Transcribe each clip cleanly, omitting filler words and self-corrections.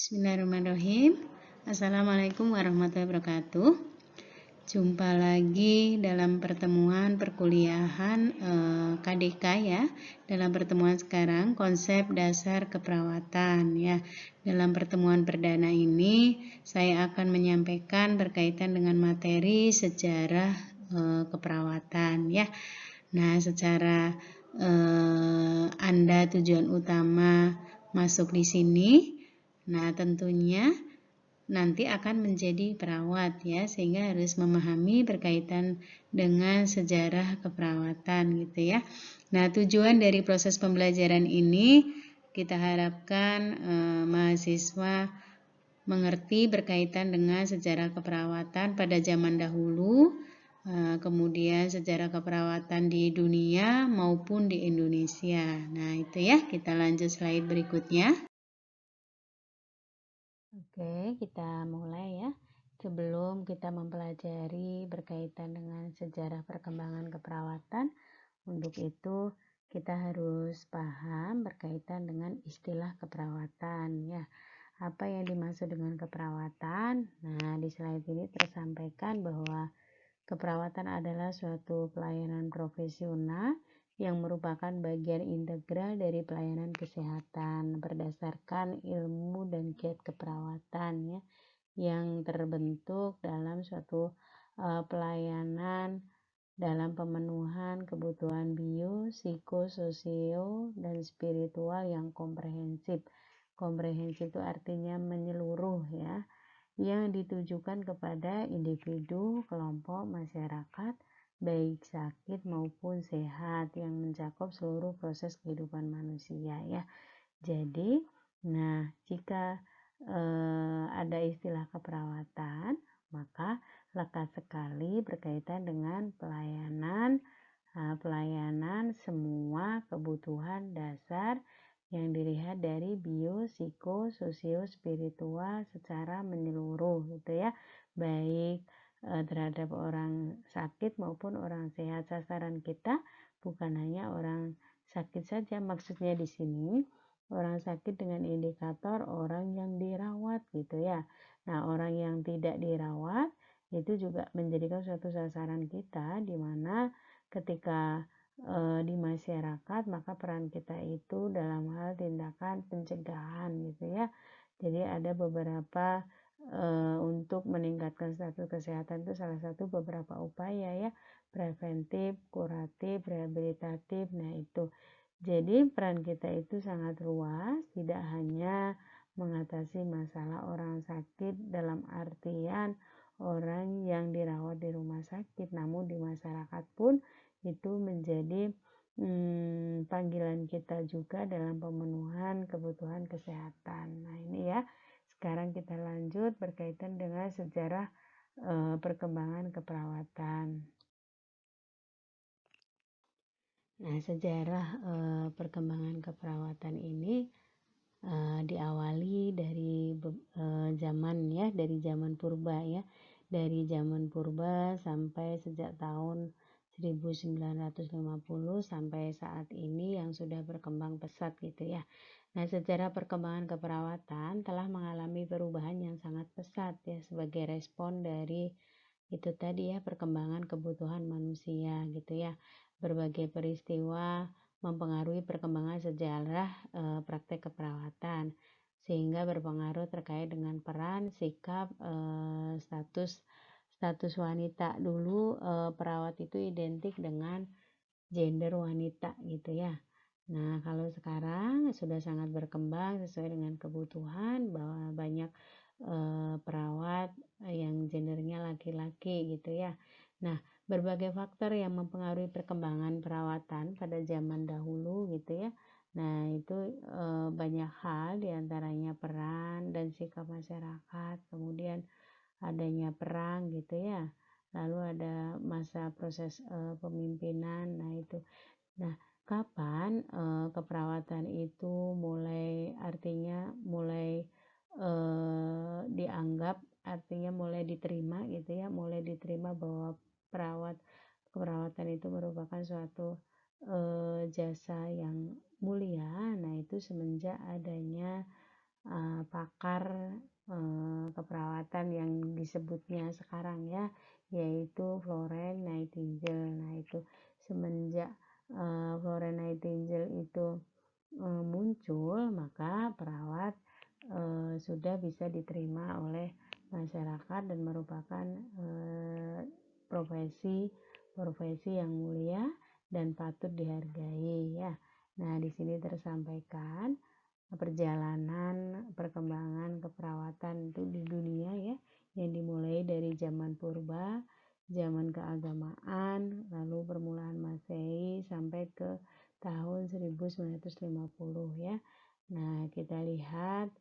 Bismillahirrahmanirrahim. Assalamualaikum warahmatullahi wabarakatuh. Jumpa lagi dalam pertemuan perkuliahan KDK ya. Dalam pertemuan sekarang konsep dasar keperawatan ya. Dalam pertemuan perdana ini saya akan menyampaikan berkaitan dengan materi sejarah keperawatan ya. Nah, secara Anda tujuan utama masuk di sini. Nah, tentunya nanti akan menjadi perawat ya, sehingga harus memahami berkaitan dengan sejarah keperawatan gitu ya. Nah, tujuan dari proses pembelajaran ini kita harapkan mahasiswa mengerti berkaitan dengan sejarah keperawatan pada zaman dahulu, kemudian sejarah keperawatan di dunia maupun di Indonesia. Nah, itu ya, kita lanjut slide berikutnya. Oke, kita mulai ya. Sebelum kita mempelajari berkaitan dengan sejarah perkembangan keperawatan, untuk itu kita harus paham berkaitan dengan istilah keperawatan ya. Apa yang dimaksud dengan keperawatan? Nah, di slide ini tersampaikan bahwa keperawatan adalah suatu pelayanan profesional yang merupakan bagian integral dari pelayanan kesehatan berdasarkan ilmu dan kiat keperawatan ya, yang terbentuk dalam suatu pelayanan dalam pemenuhan kebutuhan bio, psikososio, dan spiritual yang komprehensif. Komprehensif itu artinya menyeluruh ya, yang ditujukan kepada individu, kelompok, masyarakat, baik sakit maupun sehat, yang mencakup seluruh proses kehidupan manusia ya. Jadi, nah jika ada istilah keperawatan, maka lekat sekali berkaitan dengan pelayanan semua kebutuhan dasar yang dilihat dari bio, psiko, sosio, spiritual secara menyeluruh gitu ya, baik terhadap orang sakit maupun orang sehat. Sasaran kita bukan hanya orang sakit saja, maksudnya di sini orang sakit dengan indikator orang yang dirawat gitu ya. Nah, orang yang tidak dirawat itu juga menjadikan suatu sasaran kita, di mana ketika di masyarakat maka peran kita itu dalam hal tindakan pencegahan gitu ya. Jadi ada beberapa untuk meningkatkan status kesehatan itu salah satu beberapa upaya ya, preventif, kuratif, rehabilitatif. Nah, itu. Jadi peran kita itu sangat luas, tidak hanya mengatasi masalah orang sakit dalam artian orang yang dirawat di rumah sakit, namun di masyarakat pun itu menjadi panggilan kita juga dalam pemenuhan kebutuhan kesehatan. Nah, ini ya. Sekarang kita lanjut berkaitan dengan sejarah perkembangan keperawatan. Nah, sejarah perkembangan keperawatan ini diawali dari dari zaman purba ya. Dari zaman purba sampai sejak tahun 1950 sampai saat ini yang sudah berkembang pesat gitu ya. Nah, sejarah perkembangan keperawatan telah mengalami perubahan yang sangat pesat ya, sebagai respon dari itu tadi ya, perkembangan kebutuhan manusia gitu ya. Berbagai peristiwa mempengaruhi perkembangan sejarah praktek keperawatan, sehingga berpengaruh terkait dengan peran, sikap, status wanita. Dulu perawat itu identik dengan gender wanita gitu ya. Nah, kalau sekarang sudah sangat berkembang sesuai dengan kebutuhan, bahwa banyak perawat yang gendernya laki-laki gitu ya. Nah, berbagai faktor yang mempengaruhi perkembangan perawatan pada zaman dahulu gitu ya. Nah, itu banyak hal, diantaranya peran dan sikap masyarakat, kemudian adanya perang gitu ya. Lalu ada masa proses pemimpinan. Nah, itu. Nah, kapan keperawatan itu mulai dianggap, artinya mulai diterima gitu ya, mulai diterima bahwa keperawatan itu merupakan suatu jasa yang mulia. Nah, itu semenjak adanya pakar keperawatan yang disebutnya sekarang ya, yaitu Florence Nightingale. Nah, itu semenjak Florence Nightingale itu muncul, maka perawat sudah bisa diterima oleh masyarakat dan merupakan profesi yang mulia dan patut dihargai ya. Nah, di sini tersampaikan perjalanan perkembangan keperawatan itu di dunia ya, yang dimulai dari zaman purba, zaman keagamaan, lalu permulaan Masehi sampai ke tahun 1950 ya. Nah, kita lihat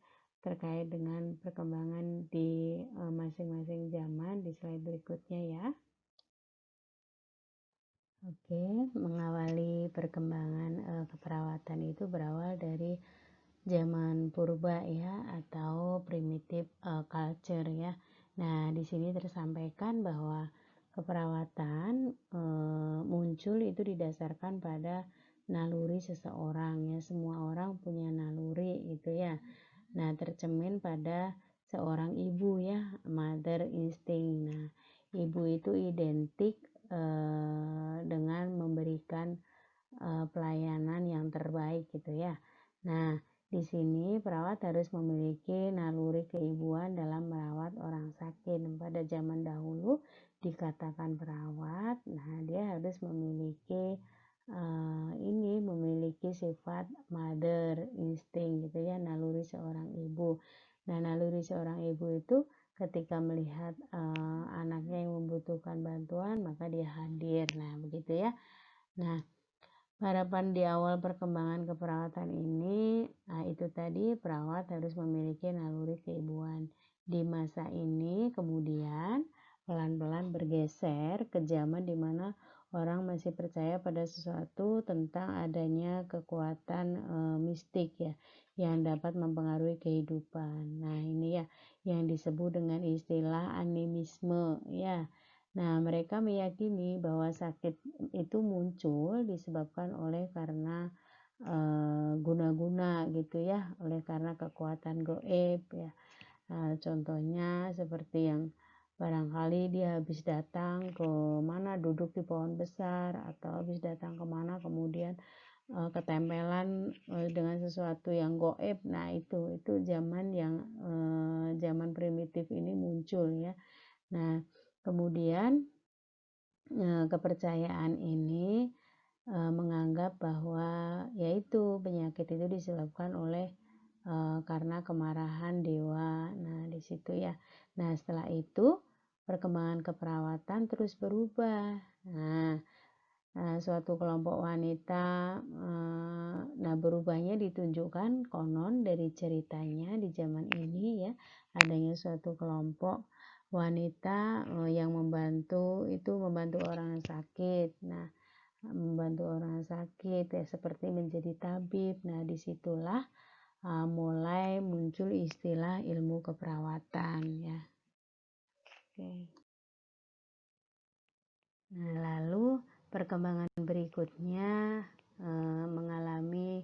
terkait dengan perkembangan di masing-masing zaman di slide berikutnya ya. Oke, mengawali perkembangan keperawatan itu berawal dari zaman purba ya, atau primitive culture ya. Nah, di sini tersampaikan bahwa keperawatan muncul itu didasarkan pada naluri seseorang ya. Semua orang punya naluri gitu ya. Nah, tercermin pada seorang ibu ya, mother instinct. Nah, ibu itu identik dengan memberikan pelayanan yang terbaik gitu ya. Nah, di sini perawat harus memiliki naluri keibuan dalam merawat orang sakit. Pada zaman dahulu dikatakan perawat, nah dia harus memiliki memiliki sifat mother instinct gitu ya, naluri seorang ibu. Nah, naluri seorang ibu itu ketika melihat anaknya yang membutuhkan bantuan, maka dia hadir. Nah, begitu ya. Nah, harapan di awal perkembangan keperawatan ini, itu tadi perawat harus memiliki naluri keibuan. Di masa ini kemudian pelan-pelan bergeser ke zaman di mana orang masih percaya pada sesuatu tentang adanya kekuatan mistik ya, yang dapat mempengaruhi kehidupan. Nah, ini ya yang disebut dengan istilah animisme ya. Nah, mereka meyakini bahwa sakit itu muncul disebabkan karena guna-guna gitu ya, oleh karena kekuatan goib ya. Contohnya seperti yang barangkali dia habis datang ke mana, duduk di pohon besar, atau habis datang kemana kemudian ketempelan dengan sesuatu yang goib. Nah, itu zaman yang zaman primitif ini muncul ya. Nah, kemudian kepercayaan ini menganggap bahwa yaitu penyakit itu disebabkan oleh karena kemarahan dewa. Nah, di situ ya. Nah, setelah itu perkembangan keperawatan terus berubah. Nah, suatu kelompok wanita, nah berubahnya ditunjukkan konon dari ceritanya di zaman ini ya, adanya suatu kelompok wanita yang membantu orang sakit. Nah, membantu orang sakit ya seperti menjadi tabib. Nah, disitulah mulai muncul istilah ilmu keperawatan ya. Oke. Nah, lalu perkembangan berikutnya mengalami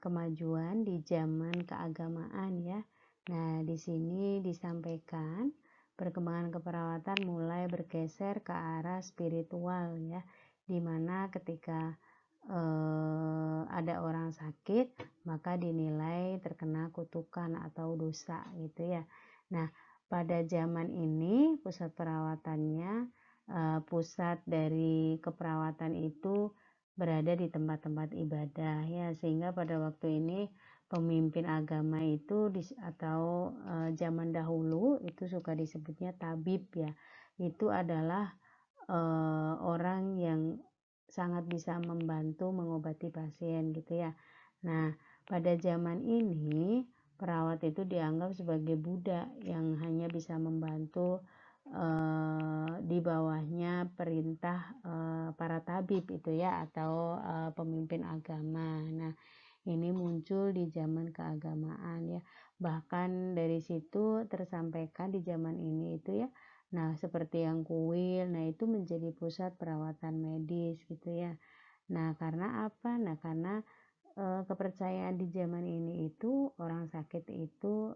kemajuan di zaman keagamaan ya. Nah, di sini disampaikan perkembangan keperawatan mulai bergeser ke arah spiritual ya, dimana ketika ada orang sakit maka dinilai terkena kutukan atau dosa gitu ya. Nah, pada zaman ini pusat perawatannya pusat dari keperawatan itu berada di tempat-tempat ibadah ya, sehingga pada waktu ini pemimpin agama itu atau zaman dahulu itu suka disebutnya tabib ya, itu adalah orang yang sangat bisa membantu mengobati pasien gitu ya. Nah, pada zaman ini perawat itu dianggap sebagai budak yang hanya bisa membantu di bawahnya perintah para tabib itu ya, atau pemimpin agama. Nah, ini muncul di zaman keagamaan ya. Bahkan dari situ tersampaikan di zaman ini itu ya. Nah, seperti yang kuil, nah itu menjadi pusat perawatan medis gitu ya. Nah, karena apa? Nah, karena kepercayaan di zaman ini itu orang sakit itu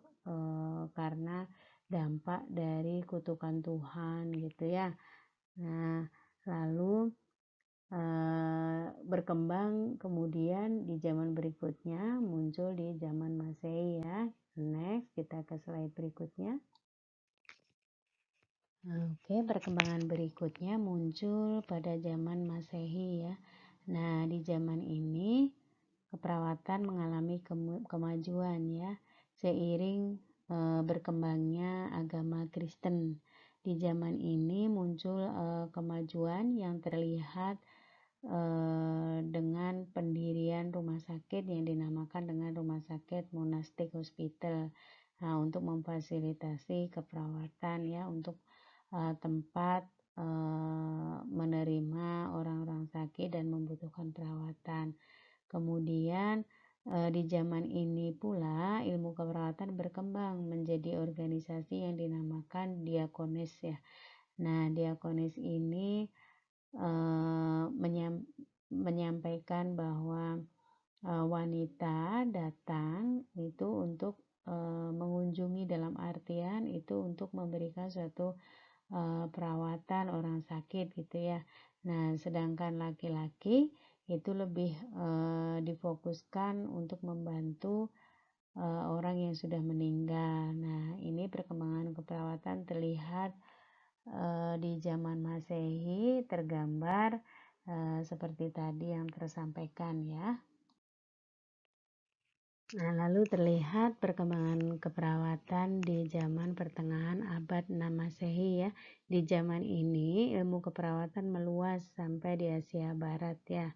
karena dampak dari kutukan Tuhan gitu ya. Nah, lalu berkembang kemudian di zaman berikutnya muncul di zaman Masehi ya. Next, kita ke slide berikutnya. Oke, perkembangan berikutnya muncul pada zaman Masehi ya. Nah, di zaman ini keperawatan mengalami kemajuan ya seiring berkembangnya agama Kristen. Di zaman ini muncul kemajuan yang terlihat dengan pendirian rumah sakit yang dinamakan dengan Rumah Sakit Monastik Hospital. Nah, untuk memfasilitasi keperawatan ya, untuk tempat menerima orang-orang sakit dan membutuhkan perawatan. Kemudian di zaman ini pula ilmu keperawatan berkembang menjadi organisasi yang dinamakan diakonis ya. Nah, diakonis ini menyampaikan bahwa wanita datang itu untuk mengunjungi, dalam artian itu untuk memberikan suatu perawatan orang sakit gitu ya. Nah, sedangkan laki-laki itu lebih difokuskan untuk membantu orang yang sudah meninggal. Nah, ini perkembangan keperawatan terlihat di zaman Masehi, tergambar seperti tadi yang tersampaikan ya. Nah, lalu terlihat perkembangan keperawatan di zaman pertengahan abad 6 Masehi ya. Di zaman ini ilmu keperawatan meluas sampai di Asia Barat ya.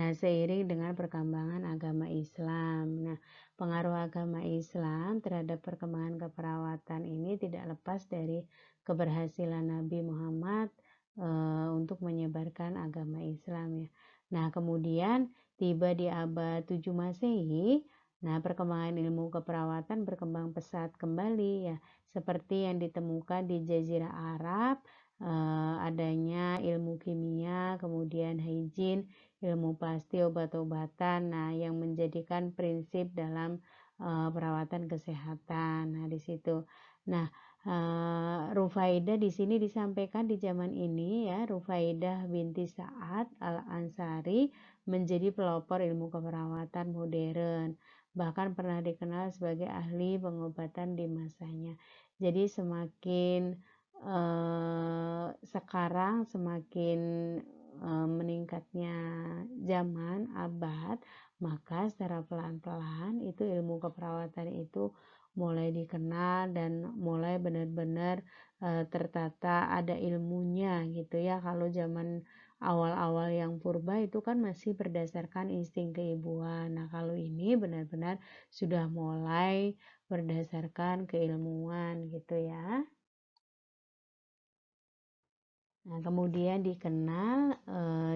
Nah, seiring dengan perkembangan agama Islam. Nah, pengaruh agama Islam terhadap perkembangan keperawatan ini tidak lepas dari keberhasilan Nabi Muhammad untuk menyebarkan agama Islam ya. Nah, kemudian tiba di abad 7 Masehi. Nah, perkembangan ilmu keperawatan berkembang pesat kembali ya, seperti yang ditemukan di Jazirah Arab, adanya ilmu kimia, kemudian hygiene, ilmu pasti, obat-obatan, nah yang menjadikan prinsip dalam perawatan kesehatan. Nah, di situ. Nah, Rufaidah di sini disampaikan di zaman ini ya, Rufaidah binti Sa'ad Al-Ansari menjadi pelopor ilmu keperawatan modern. Bahkan pernah dikenal sebagai ahli pengobatan di masanya. Jadi semakin sekarang semakin meningkatnya zaman abad, maka secara pelan-pelan itu ilmu keperawatan itu mulai dikenal dan mulai benar-benar tertata, ada ilmunya gitu ya. Kalau zaman awal-awal yang purba itu kan masih berdasarkan insting keibuan. Nah, kalau ini benar-benar sudah mulai berdasarkan keilmuan gitu ya. Nah, kemudian dikenal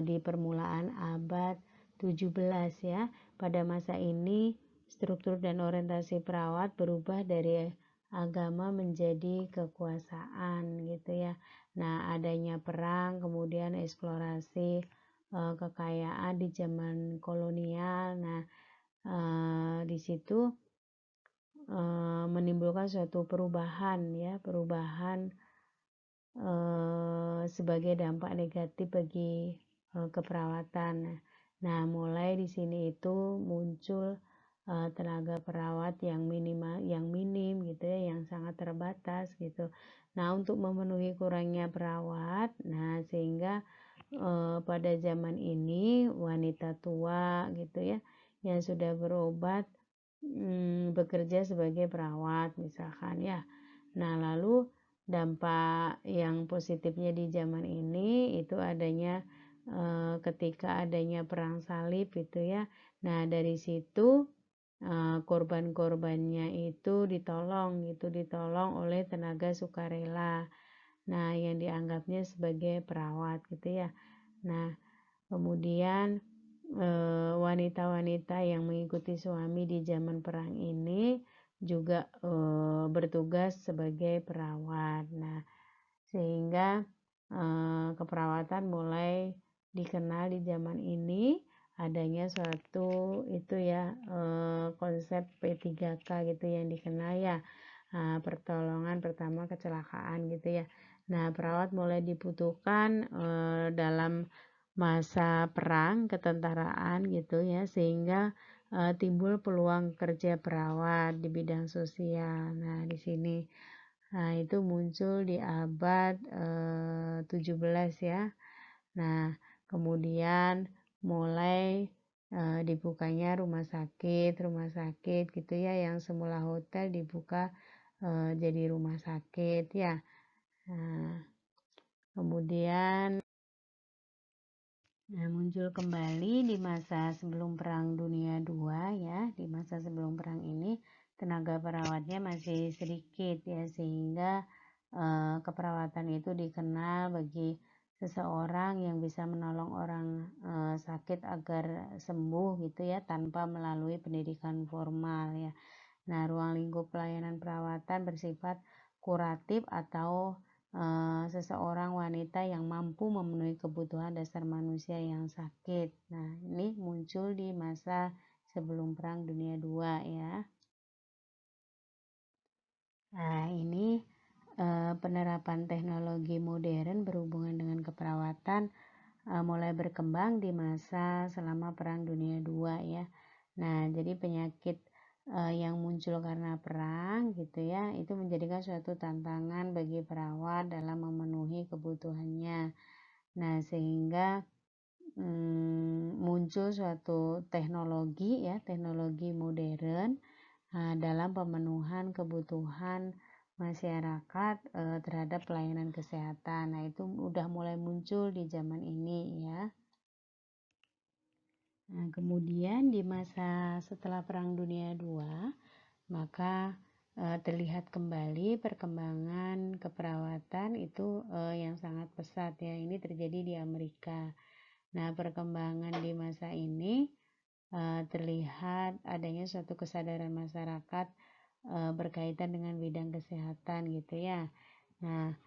di permulaan abad 17 ya. Pada masa ini struktur dan orientasi perawat berubah dari agama menjadi kekuasaan gitu ya. Nah, adanya perang, kemudian eksplorasi kekayaan di zaman kolonial. Nah, di situ menimbulkan suatu perubahan ya, perubahan sebagai dampak negatif bagi keperawatan. Nah, mulai di sini itu muncul tenaga perawat yang minim gitu ya, yang sangat terbatas gitu. Nah, untuk memenuhi kurangnya perawat, nah sehingga pada zaman ini wanita tua gitu ya, yang sudah berobat bekerja sebagai perawat misalkan ya. Nah, lalu dampak yang positifnya di zaman ini itu adanya ketika adanya perang salib gitu ya. Nah, dari situ korban-korbannya itu ditolong oleh tenaga sukarela. Nah, yang dianggapnya sebagai perawat gitu ya. Nah, kemudian wanita-wanita yang mengikuti suami di zaman perang ini juga bertugas sebagai perawat. Nah, sehingga keperawatan mulai dikenal di zaman ini adanya suatu itu ya konsep P3K gitu yang dikenal ya. Pertolongan pertama kecelakaan gitu ya. Nah, perawat mulai dibutuhkan dalam masa perang ketentaraan gitu ya, sehingga timbul peluang kerja perawat di bidang sosial. Nah, di sini itu muncul di abad 17 ya. Nah, kemudian mulai dibukanya rumah sakit gitu ya, yang semula hotel dibuka jadi rumah sakit ya. Nah, kemudian muncul kembali di masa sebelum Perang Dunia II ya. Di masa sebelum perang ini tenaga perawatnya masih sedikit ya, sehingga keperawatan itu dikenal bagi seseorang yang bisa menolong orang sakit agar sembuh gitu ya, tanpa melalui pendidikan formal ya. Nah, ruang lingkup pelayanan perawatan bersifat kuratif atau seseorang wanita yang mampu memenuhi kebutuhan dasar manusia yang sakit. Nah, ini muncul di masa sebelum Perang Dunia II ya. Nah, ini penerapan teknologi modern berhubungan dengan keperawatan mulai berkembang di masa selama Perang Dunia II ya. Nah, jadi penyakit yang muncul karena perang gitu ya, itu menjadikan suatu tantangan bagi perawat dalam memenuhi kebutuhannya. Nah, sehingga muncul suatu teknologi ya, teknologi modern dalam pemenuhan kebutuhan masyarakat terhadap pelayanan kesehatan. Nah, itu udah mulai muncul di zaman ini ya. Nah, kemudian di masa setelah Perang Dunia II, maka terlihat kembali perkembangan keperawatan itu yang sangat pesat ya. Ini terjadi di Amerika. Nah, perkembangan di masa ini terlihat adanya suatu kesadaran masyarakat berkaitan dengan bidang kesehatan gitu ya. Nah,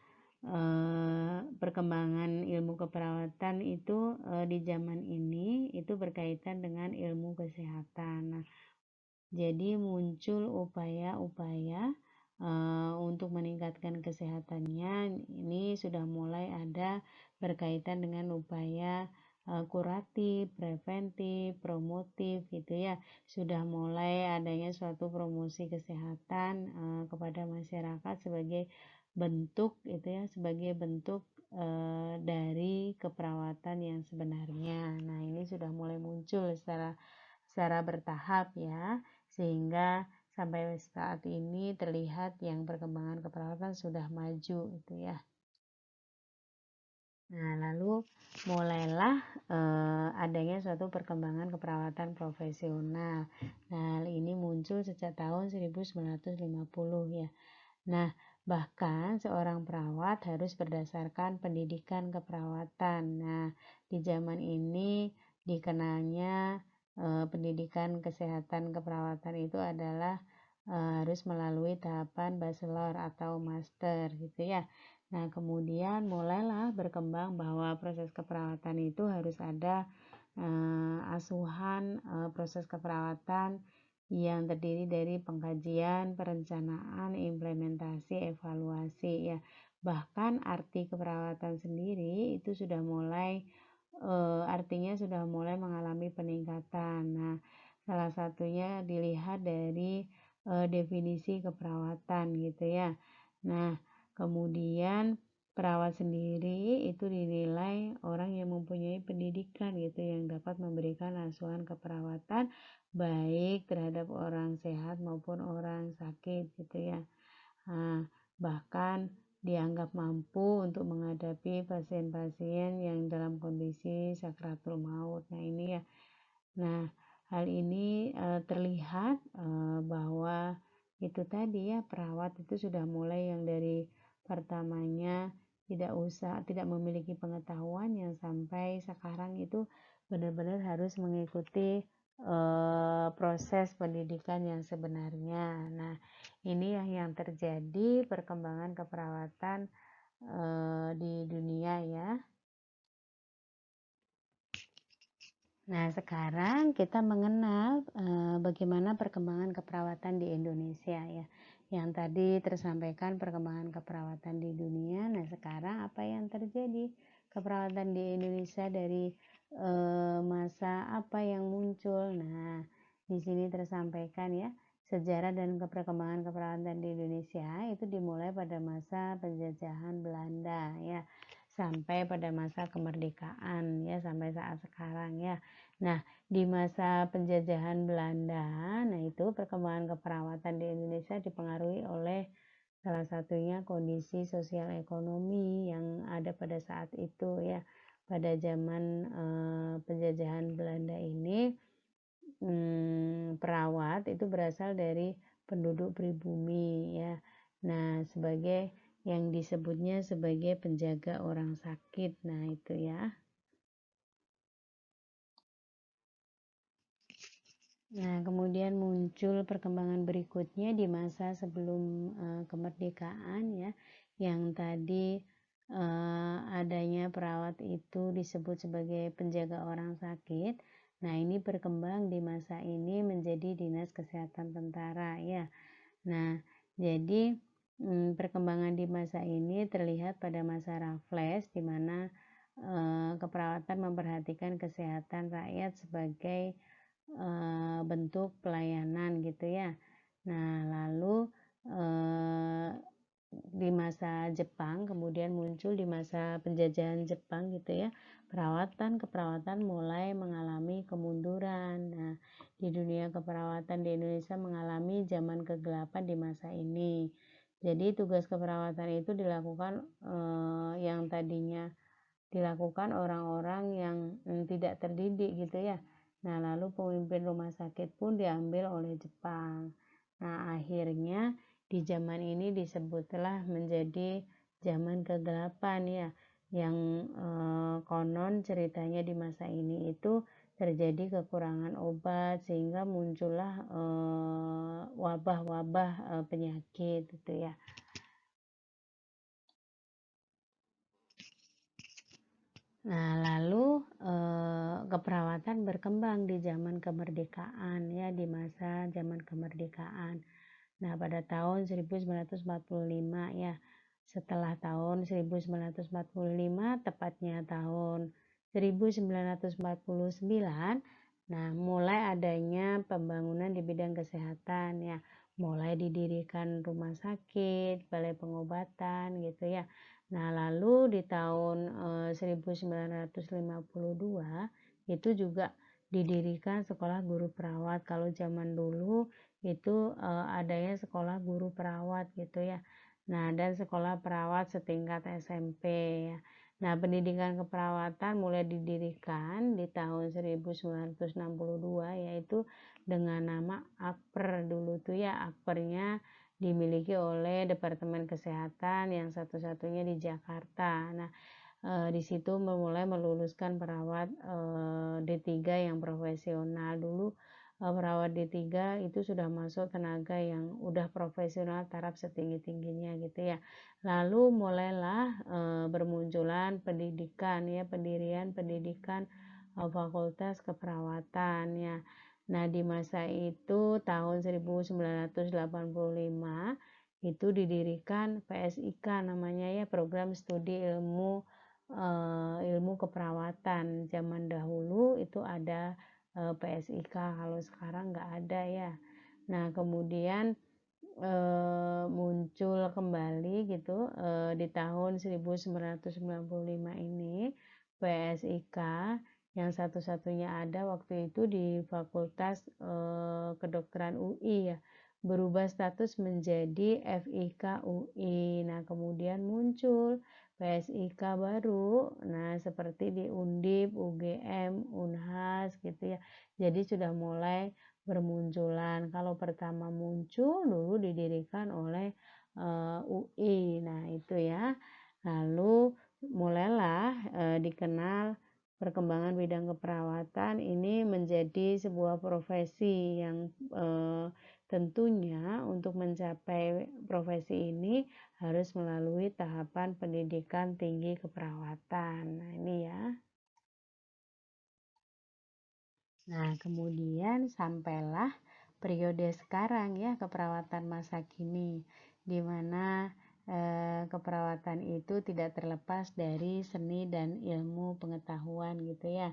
perkembangan ilmu keperawatan itu di zaman ini itu berkaitan dengan ilmu kesehatan. Nah, jadi muncul upaya-upaya untuk meningkatkan kesehatannya. Ini sudah mulai ada berkaitan dengan upaya kuratif, preventif, promotif gitu ya. Sudah mulai adanya suatu promosi kesehatan kepada masyarakat sebagai bentuk itu ya, sebagai bentuk dari keperawatan yang sebenarnya. Nah, ini sudah mulai muncul secara bertahap ya, sehingga sampai saat ini terlihat yang perkembangan keperawatan sudah maju itu ya. Nah, lalu mulailah adanya suatu perkembangan keperawatan profesional. Nah, ini muncul sejak tahun 1950 ya. Nah, bahkan seorang perawat harus berdasarkan pendidikan keperawatan. Nah, di zaman ini dikenalnya pendidikan kesehatan keperawatan itu adalah harus melalui tahapan bachelor atau master gitu ya. Nah, kemudian mulailah berkembang bahwa proses keperawatan itu harus ada asuhan proses keperawatan yang terdiri dari pengkajian, perencanaan, implementasi, evaluasi ya. Bahkan arti keperawatan sendiri itu sudah mulai artinya sudah mulai mengalami peningkatan. Nah, salah satunya dilihat dari definisi keperawatan gitu ya. Nah, kemudian perawat sendiri itu dinilai orang yang mempunyai pendidikan gitu, yang dapat memberikan asuhan keperawatan baik terhadap orang sehat maupun orang sakit gitu ya. Nah, bahkan dianggap mampu untuk menghadapi pasien-pasien yang dalam kondisi sakratul maut. Nah, ini ya. Nah, hal ini terlihat bahwa itu tadi ya, perawat itu sudah mulai yang dari pertamanya tidak memiliki pengetahuan, yang sampai sekarang itu benar-benar harus mengikuti proses pendidikan yang sebenarnya. Nah, ini yang terjadi perkembangan keperawatan di dunia ya. Nah, sekarang kita mengenal bagaimana perkembangan keperawatan di Indonesia ya. Yang tadi tersampaikan perkembangan keperawatan di dunia. Nah, sekarang apa yang terjadi? Keperawatan di Indonesia dari masa apa yang muncul? Nah, di sini tersampaikan ya, sejarah dan perkembangan keperawatan di Indonesia itu dimulai pada masa penjajahan Belanda ya, sampai pada masa kemerdekaan ya, sampai saat sekarang ya. Nah, di masa penjajahan Belanda, nah itu perkembangan keperawatan di Indonesia dipengaruhi oleh salah satunya kondisi sosial ekonomi yang ada pada saat itu ya. Pada zaman penjajahan Belanda ini, perawat itu berasal dari penduduk pribumi ya. Nah, sebagai yang disebutnya sebagai penjaga orang sakit. Nah, itu ya. Nah, kemudian muncul perkembangan berikutnya di masa sebelum kemerdekaan ya, yang tadi adanya perawat itu disebut sebagai penjaga orang sakit. Nah, ini berkembang di masa ini menjadi Dinas Kesehatan Tentara ya. Nah, jadi perkembangan di masa ini terlihat pada masa Raffles di mana keperawatan memperhatikan kesehatan rakyat sebagai bentuk pelayanan gitu ya. Nah, lalu di masa Jepang kemudian muncul di masa penjajahan Jepang gitu ya. Keperawatan mulai mengalami kemunduran. Nah, di dunia keperawatan di Indonesia mengalami zaman kegelapan di masa ini. Jadi tugas keperawatan itu dilakukan yang tadinya dilakukan orang-orang yang tidak terdidik gitu ya. Nah, lalu pemimpin rumah sakit pun diambil oleh Jepang. Nah, akhirnya di zaman ini disebutlah menjadi zaman kegelapan ya, yang konon ceritanya di masa ini itu terjadi kekurangan obat sehingga muncullah wabah-wabah penyakit gitu ya. Nah, lalu keperawatan berkembang di zaman kemerdekaan ya, di masa zaman kemerdekaan. Nah, pada tahun 1945 ya, setelah tahun 1945 tepatnya tahun 1949, nah mulai adanya pembangunan di bidang kesehatan ya, mulai didirikan rumah sakit, balai pengobatan gitu ya. Nah, lalu di tahun 1952 itu juga didirikan sekolah guru perawat. Kalau zaman dulu itu adanya sekolah guru perawat gitu ya. Nah, dan sekolah perawat setingkat SMP ya. Nah, pendidikan keperawatan mulai didirikan di tahun 1962 yaitu dengan nama Akper dulu tuh ya. Akpernya dimiliki oleh Departemen Kesehatan yang satu-satunya di Jakarta. Nah, di situ mulai meluluskan perawat D3 yang profesional. Dulu perawat D3 itu sudah masuk tenaga yang udah profesional taraf setinggi-tingginya gitu ya. Lalu mulailah bermunculan pendidikan ya, pendirian pendidikan fakultas keperawatan ya. Nah, di masa itu tahun 1985 itu didirikan PSIK namanya ya, program studi ilmu keperawatan. Zaman dahulu itu ada PSIK, kalau sekarang nggak ada ya. Nah, kemudian muncul kembali gitu di tahun 1995 ini PSIK yang satu-satunya ada waktu itu di Fakultas Kedokteran UI ya, berubah status menjadi FIK UI. Nah, kemudian muncul PSIK baru, nah seperti di Undip, UGM, Unhas gitu ya. Jadi sudah mulai bermunculan. Kalau pertama muncul dulu didirikan oleh UI. Nah, itu ya. Lalu mulailah dikenal perkembangan bidang keperawatan ini menjadi sebuah profesi yang tentunya untuk mencapai profesi ini harus melalui tahapan pendidikan tinggi keperawatan. Nah, ini ya. Nah, kemudian sampailah periode sekarang ya, keperawatan masa kini, di mana keperawatan itu tidak terlepas dari seni dan ilmu pengetahuan gitu ya.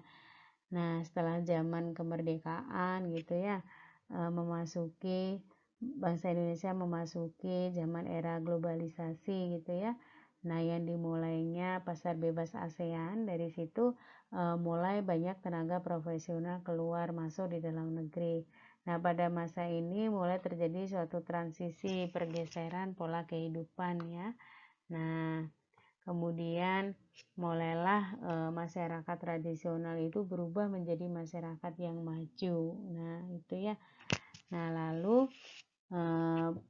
Nah, setelah zaman kemerdekaan gitu ya, memasuki bangsa Indonesia memasuki zaman era globalisasi gitu ya. Nah, yang dimulainya pasar bebas ASEAN, dari situ mulai banyak tenaga profesional keluar masuk di dalam negeri. Nah, pada masa ini mulai terjadi suatu transisi pergeseran pola kehidupan ya. Nah, kemudian mulailah masyarakat tradisional itu berubah menjadi masyarakat yang maju. Nah, itu ya. Nah, lalu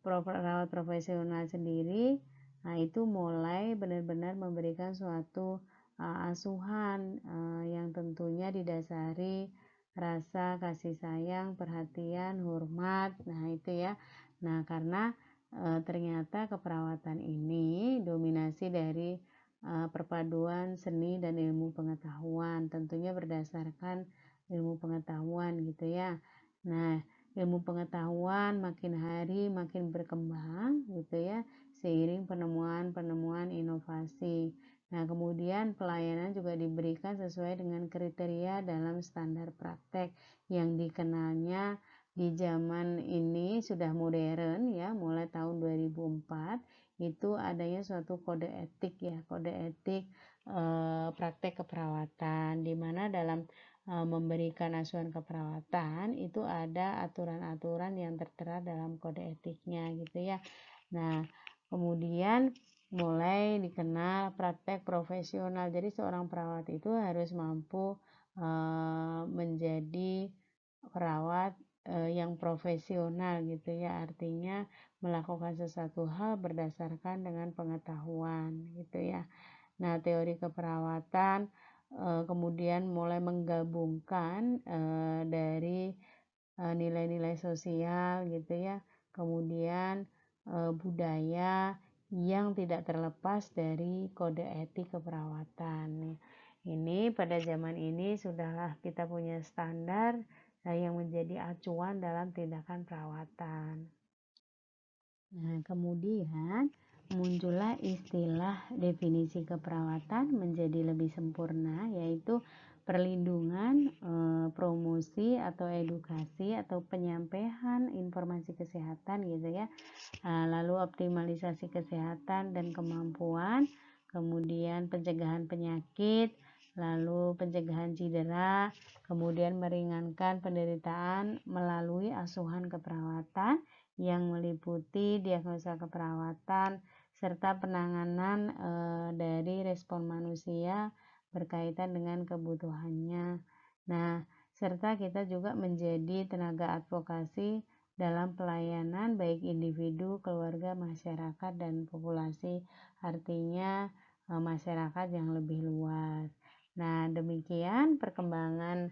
perawat profesional sendiri, nah itu mulai benar-benar memberikan suatu asuhan yang tentunya didasari rasa kasih sayang, perhatian, hormat. Nah, itu ya. Nah, karena ternyata keperawatan ini dominasi dari perpaduan seni dan ilmu pengetahuan, tentunya berdasarkan ilmu pengetahuan gitu ya. Nah, ilmu pengetahuan makin hari makin berkembang gitu ya, seiring penemuan-penemuan inovasi. Nah, kemudian pelayanan juga diberikan sesuai dengan kriteria dalam standar praktek yang dikenalnya di zaman ini sudah modern ya, mulai tahun 2004 itu adanya suatu kode etik ya, kode etik praktek keperawatan, di mana dalam memberikan asuhan keperawatan itu ada aturan-aturan yang tertera dalam kode etiknya gitu ya. Nah, kemudian mulai dikenal praktek profesional. Jadi seorang perawat itu harus mampu menjadi perawat yang profesional gitu ya. Artinya melakukan sesuatu hal berdasarkan dengan pengetahuan gitu ya. Nah, teori keperawatan kemudian mulai menggabungkan dari nilai-nilai sosial gitu ya, kemudian budaya yang tidak terlepas dari kode etik keperawatan. Ini pada zaman ini sudahlah kita punya standar yang menjadi acuan dalam tindakan perawatan. Nah, kemudian muncullah istilah definisi keperawatan menjadi lebih sempurna, yaitu perlindungan, promosi atau edukasi atau penyampaian informasi kesehatan gitu ya. Lalu optimalisasi kesehatan dan kemampuan, kemudian pencegahan penyakit, lalu pencegahan cedera, kemudian meringankan penderitaan melalui asuhan keperawatan yang meliputi diagnosa keperawatan serta penanganan dari respon manusia berkaitan dengan kebutuhannya. Nah, serta kita juga menjadi tenaga advokasi dalam pelayanan baik individu, keluarga, masyarakat, dan populasi, artinya masyarakat yang lebih luas. Nah, demikian perkembangan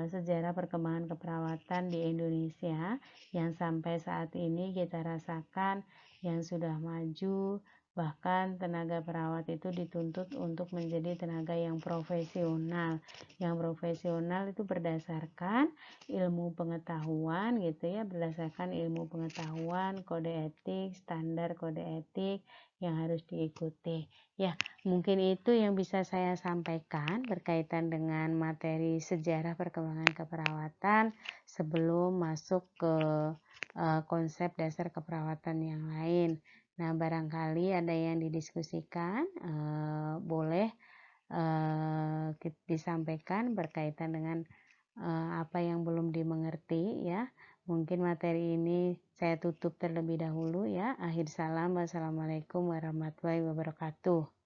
sejarah perkembangan keperawatan di Indonesia yang sampai saat ini kita rasakan yang sudah maju, bahkan tenaga perawat itu dituntut untuk menjadi tenaga yang profesional. Yang profesional itu berdasarkan ilmu pengetahuan gitu ya, berdasarkan ilmu pengetahuan, kode etik, standar kode etik yang harus diikuti. Ya, mungkin itu yang bisa saya sampaikan berkaitan dengan materi sejarah perkembangan keperawatan sebelum masuk ke konsep dasar keperawatan yang lain. Nah, barangkali ada yang didiskusikan, boleh disampaikan berkaitan dengan apa yang belum dimengerti ya. Mungkin materi ini saya tutup terlebih dahulu ya. Akhir salam, wassalamualaikum warahmatullahi wabarakatuh.